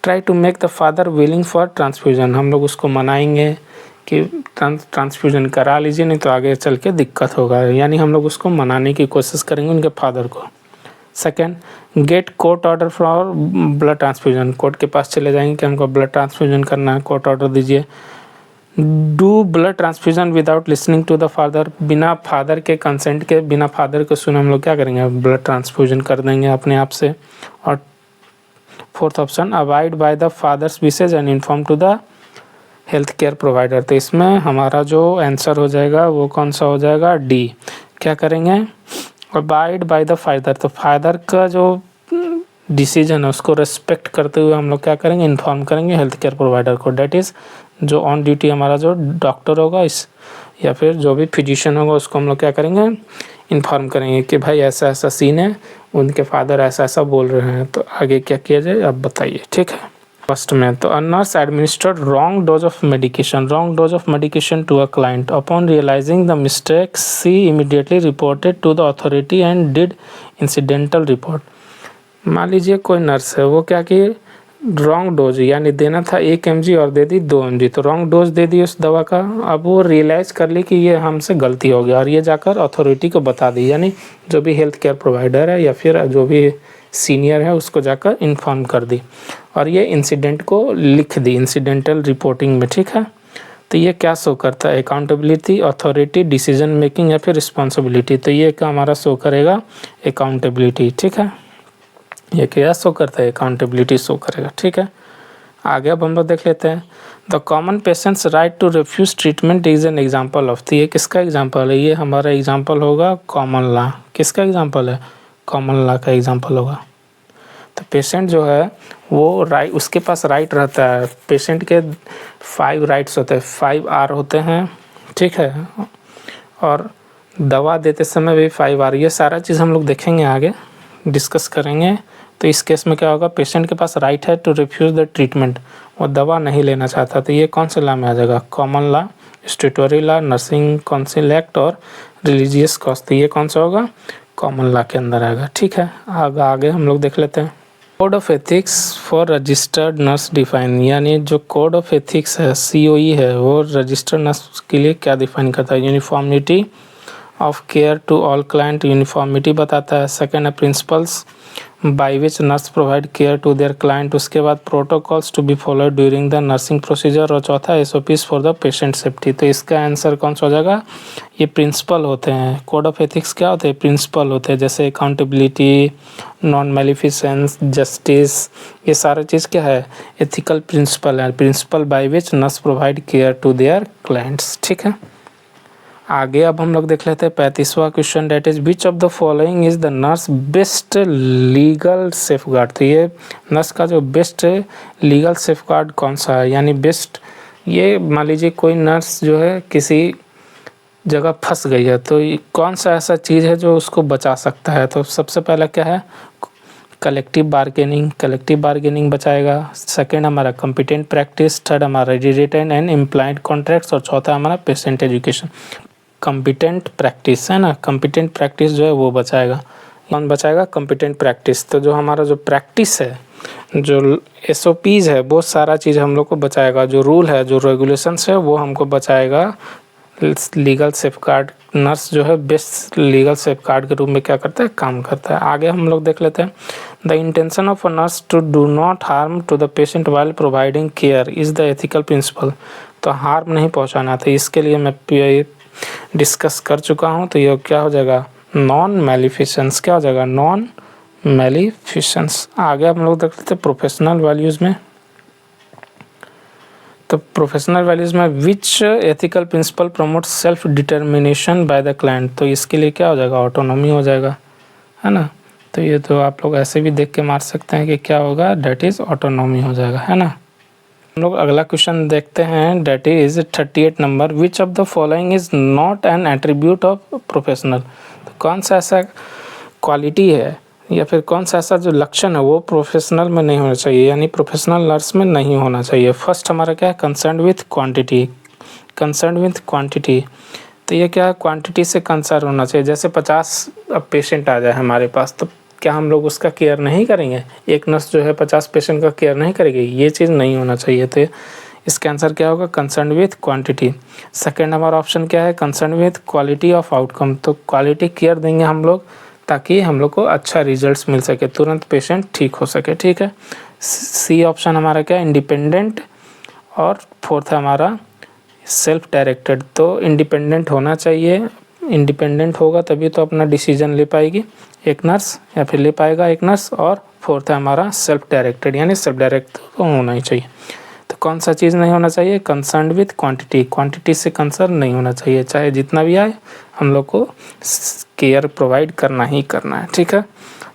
A: try to make the father willing for transfusion. हम लोग उसको मनाएंगे कि ट्रांसफ्यूजन करा लीजिए, नहीं तो आगे चल के दिक्कत होगा, यानी हम लोग उसको मनाने की कोशिश करेंगे उनके फादर को। Second, get court order for blood transfusion. Court के पास चले जाएंगे कि हमको ब्लड ट्रांसफ्यूजन करना है, कोर्ट ऑर्डर दीजिए। Do blood transfusion without listening to the father. बिना फादर के कंसेंट के, बिना फादर के सुने हम लोग क्या करेंगे, ब्लड ट्रांसफ्यूजन कर देंगे अपने आप से। और fourth option, avoid by the father's wishes and inform to the health care provider. तो इसमें हमारा जो आंसर हो जाएगा वो कौन सा हो जाएगा, डी। क्या करेंगे, अबाइड बाय द फादर। तो फादर का जो डिसीजन है उसको रिस्पेक्ट करते हुए हम लोग क्या करेंगे, इन्फॉर्म करेंगे हेल्थ केयर प्रोवाइडर को। डेट इज़ जो ऑन ड्यूटी हमारा जो डॉक्टर होगा इस, या फिर जो भी फिजिशियन होगा उसको हम लोग क्या करेंगे, इन्फॉर्म करेंगे कि भाई ऐसा ऐसा सीन है, उनके फादर ऐसा ऐसा बोल रहे हैं, तो आगे क्या किया जाए आप बताइए, ठीक है। फर्स्ट में तो nurse administered wrong dose of medication to a client. Upon realizing the mistake she immediately reported to the authority and did incidental report. मान लीजिए कोई नर्स है, वो क्या कि रॉन्ग डोज, यानी देना था 1 mg और दे दी 2 mg, तो रॉन्ग डोज दे दी उस दवा का। अब वो रियलाइज़ कर ली कि ये हमसे गलती हो गया और ये जाकर अथॉरिटी को बता दी, यानी जो भी हेल्थ केयर प्रोवाइडर है या फिर जो भी सीनियर है उसको जाकर इन्फॉर्म कर दी और ये इंसिडेंट को लिख दी इंसिडेंटल रिपोर्टिंग में, ठीक है। तो ये क्या शो करता है, अकाउंटेबिलिटी, अथॉरिटी, डिसीजन मेकिंग या फिर रिस्पॉन्सिबिलिटी। तो ये क्या हमारा शो करेगा, अकाउंटेबिलिटी, ठीक है। ये क्या शो करता है, अकाउंटेबिलिटी शो करेगा, ठीक है। आगे अब हम लोग देख लेते हैं, the common patient's right to refuse treatment is an example of. तो ये किसका एग्जाम्पल है, ये हमारा एग्जाम्पल होगा कॉमन लॉ। किसका एग्जाम्पल है, कॉमन लॉ का एग्जाम्पल होगा। तो पेशेंट जो है वो राइट, उसके पास राइट रहता है। पेशेंट के 5 राइट्स होते हैं, 5 R होते हैं, ठीक है। और दवा देते समय भी 5 R, ये सारा चीज़ हम लोग देखेंगे आगे, डिस्कस करेंगे। तो इस केस में क्या होगा, पेशेंट के पास राइट है टू रिफ्यूज़ द ट्रीटमेंट, वो दवा नहीं लेना चाहता। तो ये कौन से लॉ में आ जाएगा, common law, statutory law, nursing council act और रिलीजियस कॉज। तो ये कौन सा होगा, कॉमन लॉ के अंदर आएगा, ठीक है। आगे हम लोग देख लेते हैं, code of ethics for registered nurse define. यानी जो कोड ऑफ एथिक्स है, COE है, वो रजिस्टर्ड नर्स के लिए क्या डिफाइन करता है, uniformity of care to all client, uniformity बताता है। सेकेंड है principles by which nurse provide care to their client. उसके बाद protocols to be followed during the nursing procedure, और चौथा SOPs for the patient safety. तो इसका आंसर कौन सा हो जाएगा, ये प्रिंसिपल होते हैं। कोड ऑफ एथिक्स क्या होते हैं, प्रिंसिपल होते हैं, जैसे अकाउंटेबिलिटी, नॉन मैलिफिसेंस, जस्टिस, ये सारा चीज़ क्या है, एथिकल प्रिंसिपल है, principle by which nurse provide care to their clients, ठीक है। आगे अब हम लोग देख लेते हैं 35वां question, that is which of the following is the nurse best legal safeguard. तो ये नर्स का जो बेस्ट लीगल सेफगार्ड कौन सा है, यानी बेस्ट, ये मान लीजिए कोई नर्स जो है किसी जगह फंस गई है, तो कौन सा ऐसा चीज़ है जो उसको बचा सकता है। तो सबसे पहला क्या है, कलेक्टिव बार्गेनिंग बचाएगा। सेकंड हमारा कॉम्पिटेंट प्रैक्टिस, थर्ड हमारा रिटन एंड इम्प्लाइड कॉन्ट्रैक्ट्स, और चौथा हमारा पेशेंट एजुकेशन। कॉम्पिटेंट प्रैक्टिस है ना, कॉम्पिटेंट प्रैक्टिस जो है वो बचाएगा। कौन बचाएगा, कॉम्पिटेंट प्रैक्टिस। तो जो हमारा जो प्रैक्टिस है, जो SOPs है, वो सारा चीज़ हम लोग को बचाएगा। जो रूल है, जो रेगुलेशंस है, वो हमको बचाएगा। लीगल सेफगार्ड, नर्स जो है बेस्ट लीगल सेफगार्ड के रूप में क्या करता है, काम करता है। आगे हम लोग देख लेते हैं, the intention of a nurse to do not harm to the patient while providing care is the ethical principle. तो हार्म नहीं पहुंचाना था, इसके लिए मैं डिस्कस कर चुका हूं। तो ये क्या हो जाएगा, नॉन मैलिफिसेंस। क्या हो जाएगा, नॉन मैलिफिसेंस। आगे हम लोग देख लेते हैं प्रोफेशनल वैल्यूज़ में। तो प्रोफेशनल वैल्यूज़ में which ethical principle promote self determination by the client. तो इसके लिए क्या हो जाएगा, ऑटोनॉमी हो जाएगा, है ना। तो ये तो आप लोग ऐसे भी देख के मार सकते हैं कि क्या होगा, डेट इज़ ऑटोनॉमी हो जाएगा, है ना। हम लोग अगला क्वेश्चन देखते हैं, that is 38 number, which of the following is not N attribute of professional. तो कौन सा ऐसा क्वालिटी है या फिर कौन सा ऐसा जो लक्षण है वो प्रोफेशनल में नहीं होना चाहिए, यानी प्रोफेशनल नर्स में नहीं होना चाहिए। फर्स्ट हमारा क्या है, कंसर्न विथ क्वांटिटी। तो ये क्या है, क्वांटिटी से कंसर्न होना चाहिए। जैसे 50 अब पेशेंट आ जाए हमारे पास, तो क्या हम लोग उसका केयर नहीं करेंगे? एक नर्स जो है 50 पेशेंट का केयर नहीं करेगी? ये चीज़ नहीं होना चाहिए। तो इसका आंसर क्या होगा, कंसर्न विथ क्वांटिटी। सेकेंड हमारा ऑप्शन क्या है, concern with quality of outcome. तो क्वालिटी केयर देंगे हम लोग ताकि हम लोग को अच्छा रिजल्ट्स मिल सके, तुरंत पेशेंट ठीक हो सके। ठीक है, सी ऑप्शन हमारा क्या है, इंडिपेंडेंट। और फोर्थ है हमारा सेल्फ डायरेक्टेड। तो इंडिपेंडेंट होना चाहिए, इंडिपेंडेंट होगा तभी तो अपना डिसीजन ले पाएगी एक नर्स, या फिर ले पाएगा एक नर्स। और फोर्थ है हमारा सेल्फ डायरेक्टेड, यानी सेल्फ डायरेक्ट तो होना ही चाहिए। तो कौन सा चीज़ नहीं होना चाहिए, कंसर्न विथ क्वांटिटी। क्वांटिटी से कंसर्न नहीं होना चाहिए, चाहे जितना भी आए हम लोग को केयर प्रोवाइड करना ही करना है। ठीक है,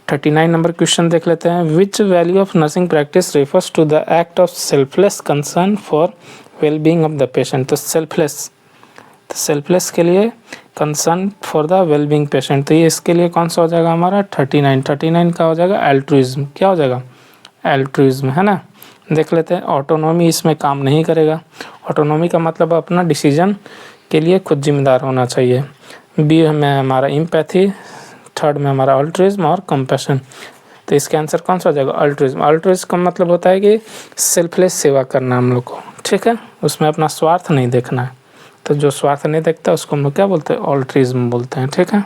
A: 39 नंबर क्वेश्चन देख लेते हैं। Which value of nursing practice refers to the act of selfless concern for well being of the patient. तो सेल्फलेस के लिए concern for the well being patient, तो ये इसके लिए कौन सा हो जाएगा हमारा 39 का हो जाएगा एल्ट्रुइज्म। क्या हो जाएगा, एल्ट्रुइज्म, है ना। देख लेते हैं, ऑटोनॉमी इसमें काम नहीं करेगा। ऑटोनॉमी का मतलब अपना डिसीजन के लिए खुद जिम्मेदार होना चाहिए। बी में हमारा एम्पैथी, थर्ड में हमारा अल्ट्रुइज्म और कंपैशन। तो इसका आंसर कौन सा हो जाएगा, अल्ट्रुइज्म। अल्ट्रुइज्म का मतलब होता है कि सेल्फलेस सेवा करना हम लोग को। ठीक है, उसमें अपना स्वार्थ नहीं देखना है। तो जो स्वार्थ नहीं देखता उसको हम लोग क्या बोलते हैं, अल्ट्रुइज्म बोलते हैं। ठीक है,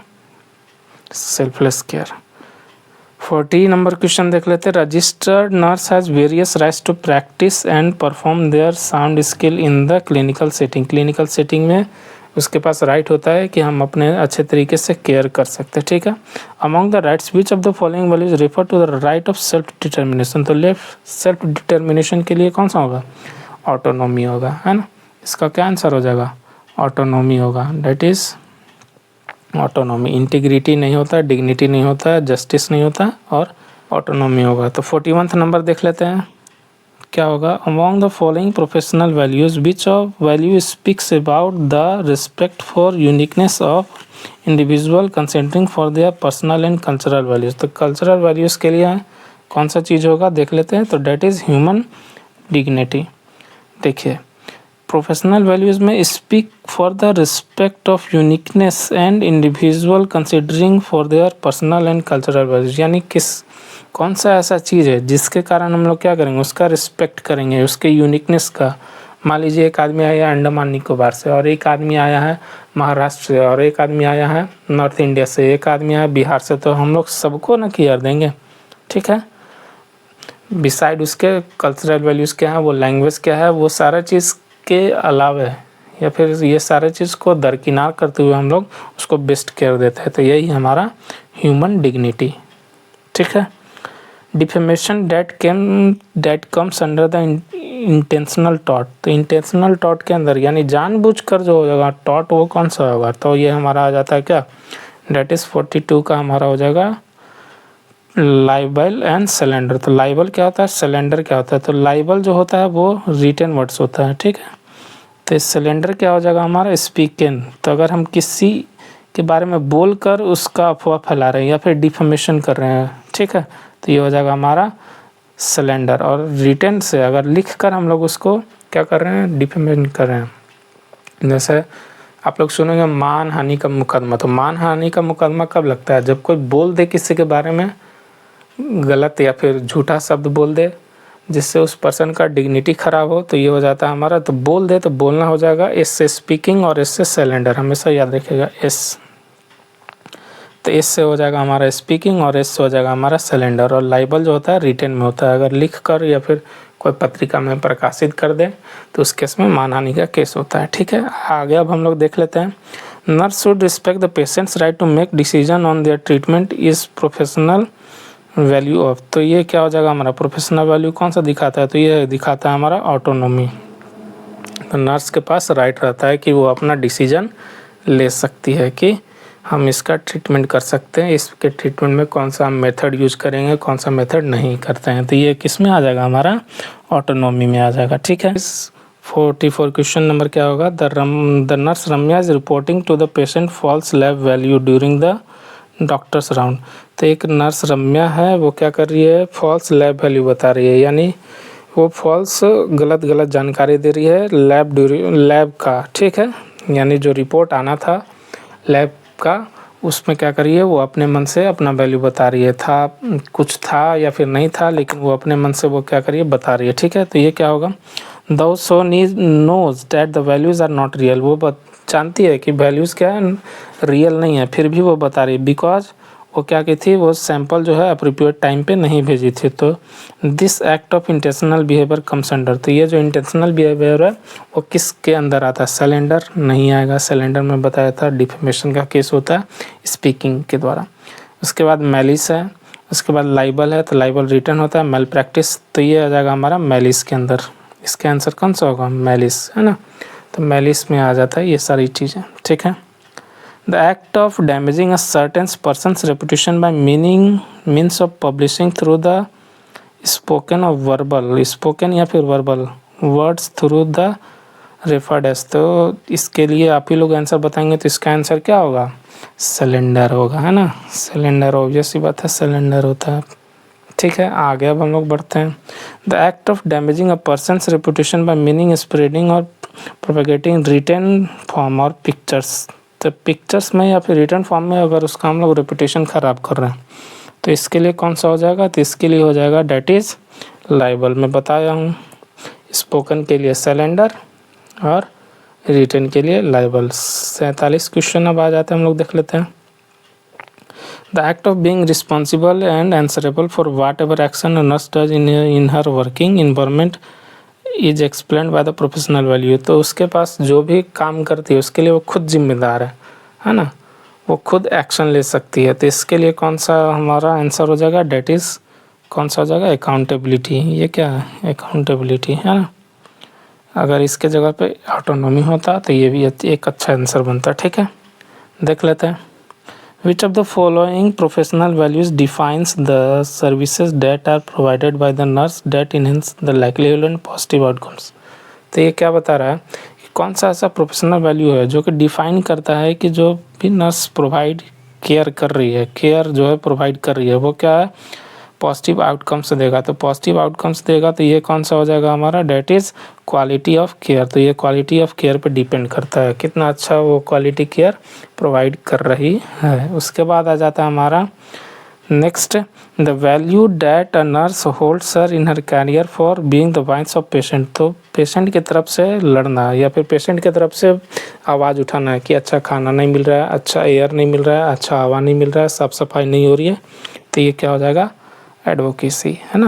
A: सेल्फलेस केयर। 40 नंबर क्वेश्चन देख लेते हैं। Registered nurse has various rights to practice and perform their sound skill in the clinical setting. Clinical setting में उसके पास राइट होता है कि हम अपने अच्छे तरीके से केयर कर सकते हैं। ठीक है, among the rights which of the following values refer to the right of self determination. तो लेफ्ट सेल्फ डिटर्मिनेशन के लिए कौन सा होगा, ऑटोनॉमी होगा, है ना। इसका क्या आंसर हो जाएगा, ऑटोनॉमी होगा। That is autonomy. इंटीग्रिटी नहीं होता, डिग्निटी नहीं होता, जस्टिस नहीं होता, और ऑटोनॉमी होगा। तो 41 नंबर देख लेते हैं, क्या होगा, among the following professional values which of value speaks about the respect for uniqueness of individual considering for their personal and cultural values. तो कल्चरल वैल्यूज़ के लिए कौन सा चीज़ होगा, देख लेते हैं। तो डेट इज़ ह्यूमन डिग्निटी। देखिए, प्रोफेशनल वैल्यूज़ में speak for the respect of uniqueness and individual considering for their personal and cultural values, यानी कौन सा ऐसा चीज़ है जिसके कारण हम लोग क्या करेंगे, उसका रिस्पेक्ट करेंगे, उसके यूनिकनेस का। मान लीजिए एक आदमी आया है अंडमान निकोबार से, और एक आदमी आया है महाराष्ट्र से, और एक आदमी आया है नॉर्थ इंडिया से, एक आदमी आया बिहार से, तो हम लोग सबको ना केयर देंगे। ठीक है, बिसाइड उसके कल्चरल वैल्यूज़ क्या है, वो लैंग्वेज क्या है, वो सारा चीज़ के अलावा या फिर ये सारे चीज़ को दरकिनार करते हुए हम लोग उसको बेस्ट केयर देते हैं। तो यही हमारा ह्यूमन डिग्निटी। ठीक है, defamation that comes under the intentional taught. तो इंटेंशनल टॉट के अंदर यानी जानबूझकर जो हो जाएगा टॉट, वो कौन सा होगा, तो ये हमारा आ जाता है क्या, डेट इज़ 42 का हमारा हो जाएगा लाइबल एंड सिलेंडर। तो लाइबल क्या होता है, सिलेंडर क्या होता है। तो लाइबल जो होता है वो रिटन वर्ड्स होता है। ठीक है, तो सिलेंडर क्या हो जाएगा हमारा, स्पीकिंग। तो अगर हम किसी के बारे में बोलकर उसका अफवाह फैला रहे हैं या फिर डिफेमेशन कर रहे हैं, ठीक है, तो ये हो जाएगा हमारा सिलेंडर। और रिटन से अगर लिख कर हम लोग उसको क्या कर रहे हैं, डिफेमेशन कर रहे हैं। जैसे आप लोग सुनेंगे मान हानि का मुकदमा। तो मान हानि का मुकदमा कब लगता है, जब कोई बोल दे किसी के बारे में गलत या फिर झूठा शब्द बोल दे जिससे उस पर्सन का डिग्निटी ख़राब हो, तो ये हो जाता है हमारा। तो बोल दे तो बोलना हो जाएगा एस से स्पीकिंग और एस से सिलेंडर, हमेशा याद रखिएगा एस। तो एस से हो जाएगा हमारा स्पीकिंग और एस से हो जाएगा हमारा सिलेंडर। और लाइबल जो होता है रिटन में होता है, अगर लिख कर या फिर कोई पत्रिका में प्रकाशित कर दे तो उस केस में मानहानि का केस होता है। ठीक है, आगे अब हम लोग देख लेते हैं। Nurse should respect the patient's right to make decision on their treatment is professional value of. तो ये क्या हो जाएगा हमारा, प्रोफेशनल वैल्यू कौन सा दिखाता है, तो ये दिखाता है हमारा ऑटोनॉमी। तो नर्स के पास राइट रहता है कि वो अपना डिसीजन ले सकती है कि हम इसका ट्रीटमेंट कर सकते हैं, इसके ट्रीटमेंट में कौन सा मेथड यूज करेंगे, कौन सा मेथड नहीं करते हैं। तो ये किस में आ जाएगा हमारा, ऑटोनॉमी में आ जाएगा। ठीक है, 44 क्वेश्चन नंबर क्या होगा, the nurse Ramya is reporting to the patient false lab value during the doctor's round. तो एक नर्स रम्या है, वो क्या कर रही है, फॉल्स लैब वैल्यू बता रही है, यानी वो फॉल्स गलत जानकारी दे रही है लैब का। ठीक है, यानी जो रिपोर्ट आना था लैब का उसमें क्या करिए वो अपने मन से अपना वैल्यू बता रही है, था कुछ था या फिर नहीं था, लेकिन वो अपने मन से वो क्या करिए बता रही है। ठीक है, तो ये क्या होगा, though so knows that the values are not real, वो जानती है कि वैल्यूज़ क्या है, रियल नहीं है, फिर भी वो बता रही है बिकॉज वो क्या की थी, वो सैंपल जो है अप्रोप्रिएट टाइम पे नहीं भेजी थी। तो this act of intentional behaviour comes under, तो ये जो इंटेंशनल बिहेवियर है वो किसके अंदर आता है, सिलेंडर नहीं आएगा। सिलेंडर में बताया था डिफेमेशन का केस होता है स्पीकिंग के द्वारा। उसके बाद मैलिस है, उसके बाद लाइबल है, तो लाइबल रिटर्न होता है, मेल प्रैक्टिस, तो ये आ जाएगा हमारा मैलिस के अंदर। इसका आंसर कौन सा होगा, मैलिस, है ना। तो मैलिस में आ जाता है ये सारी चीज़ें। ठीक है, the act of damaging a certain person's reputation by means of publishing through the spoken और वर्बल, स्पोकन या फिर verbal words through the referred as, तो इसके लिए आप ही लोग आंसर बताएंगे, तो इसका आंसर क्या होगा, सिलेंडर होगा, है ना। सिलेंडर ऑब्वियस ही बात है, सिलेंडर होता है। ठीक है, आगे अब हम लोग बढ़ते हैं। The act of damaging a person's reputation by meaning spreading और प्रोपेगेटिंग रिटन फॉर्म और पिक्चर्स, तो पिक्चर्स में या फिर रिटर्न फॉर्म में अगर उसका हम लोग रेपुटेशन ख़राब कर रहे हैं तो इसके लिए कौन सा हो जाएगा, तो इसके लिए हो जाएगा डेट इज़ लाइबल। मैं बताया हूँ, स्पोकन के लिए सिलेंडर और रिटर्न के लिए लाइबल। 47 क्वेश्चन अब आ जाते हैं, हम लोग देख लेते हैं। The act of being responsible and answerable for watt ever action a nurse does in her working environment is explained by the professional value, तो उसके पास जो भी काम करती है उसके लिए वो खुद जिम्मेदार है ना, वो खुद एक्शन ले सकती है। तो इसके लिए कौन सा हमारा आंसर हो जाएगा, डेट इज़ कौन सा हो जाएगा, अकाउंटेबिलिटी। ये क्या है, अकाउंटेबिलिटी, है ना। अगर इसके जगह पे ऑटोनॉमी होता तो ये भी एक अच्छा आंसर बनता। ठीक है, देख लेते हैं। Which of the following professional values defines the services that are provided by the nurse that enhance the likelihood and positive outcomes, तो ये क्या बता रहा है कि कौन सा ऐसा प्रोफेशनल वैल्यू है जो कि डिफाइन करता है कि जो भी नर्स प्रोवाइड केयर कर रही है, केयर जो है प्रोवाइड कर रही है, वो क्या है, पॉजिटिव आउटकम्स देगा। तो पॉजिटिव आउटकम्स देगा तो ये कौन सा हो जाएगा हमारा, that is quality of care. तो ये क्वालिटी ऑफ केयर पे डिपेंड करता है कितना अच्छा वो क्वालिटी केयर प्रोवाइड कर रही है। उसके बाद आ जाता है हमारा next, the value that a nurse holds her in her career for being the voice of patient, तो पेशेंट की तरफ से लड़ना या फिर पेशेंट की तरफ से आवाज़ उठाना है कि अच्छा खाना नहीं मिल रहा है, अच्छा एयर नहीं मिल रहा है, अच्छा हवा नहीं मिल रहा है, साफ़ सफाई नहीं हो रही है, तो ये क्या हो जाएगा, एडवोकेसी, है ना।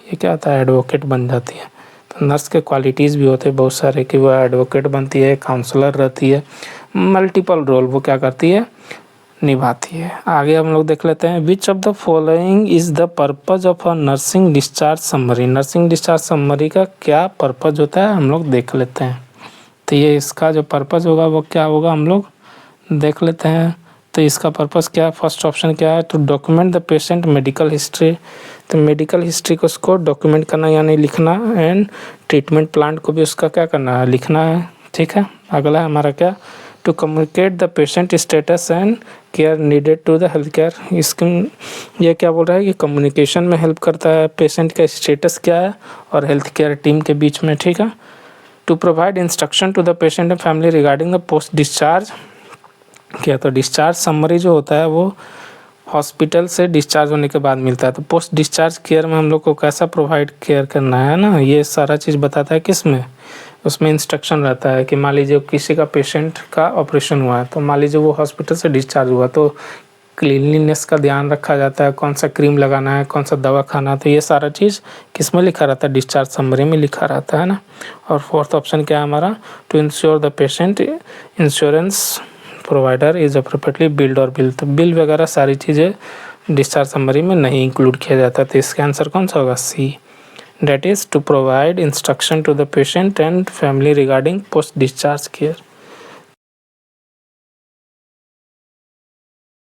A: ये क्या होता है, एडवोकेट बन जाती है। तो नर्स के क्वालिटीज़ भी होते हैं बहुत सारे कि वो एडवोकेट बनती है, काउंसलर रहती है, मल्टीपल रोल वो क्या करती है, निभाती है। आगे हम लोग देख लेते हैं, which of the following is the purpose of a nursing discharge summary, nursing discharge summary का क्या पर्पज़ होता है हम लोग देख लेते हैं। तो ये इसका जो पर्पज़ होगा वो क्या होगा हम लोग देख लेते हैं। तो इसका पर्पज़ क्या है, फर्स्ट ऑप्शन क्या है, to document the patient medical history, तो मेडिकल हिस्ट्री को उसको डॉक्यूमेंट करना यानी लिखना, एंड ट्रीटमेंट प्लान को भी उसका क्या करना है, लिखना है। ठीक है, अगला है हमारा क्या, to communicate the patient status and care needed to the health care, इसके ये क्या बोल रहा है कि कम्युनिकेशन में हेल्प करता है, पेशेंट का स्टेटस क्या है और हेल्थ केयर टीम के बीच में। ठीक है, to provide instruction to the patient and family regarding the post discharge क्या, तो डिस्चार्ज समरी जो होता है वो हॉस्पिटल से डिस्चार्ज होने के बाद मिलता है। तो पोस्ट डिस्चार्ज केयर में हम लोग को कैसा प्रोवाइड केयर करना है ना, ये सारा चीज़ बताता है किस में, उसमें इंस्ट्रक्शन रहता है कि मान लीजिए किसी का पेशेंट का ऑपरेशन हुआ है, तो मान लीजिए वो हॉस्पिटल से डिस्चार्ज हुआ तो क्लीनलीनेस का ध्यान रखा जाता है, कौन सा क्रीम लगाना है, कौन सा दवा खाना है, तो ये सारा चीज़ किस में लिखा रहता है, डिस्चार्ज समरी में लिखा रहता है ना। और फोर्थ ऑप्शन क्या है हमारा, to ensure the patient insurance provider is appropriately billed और बिल, तो बिल वगैरह सारी चीज़ें डिस्चार्ज समरी में नहीं इंक्लूड किया जाता। तो इसका आंसर कौन सा होगा, C, that is to provide instruction to the patient and family regarding post discharge care.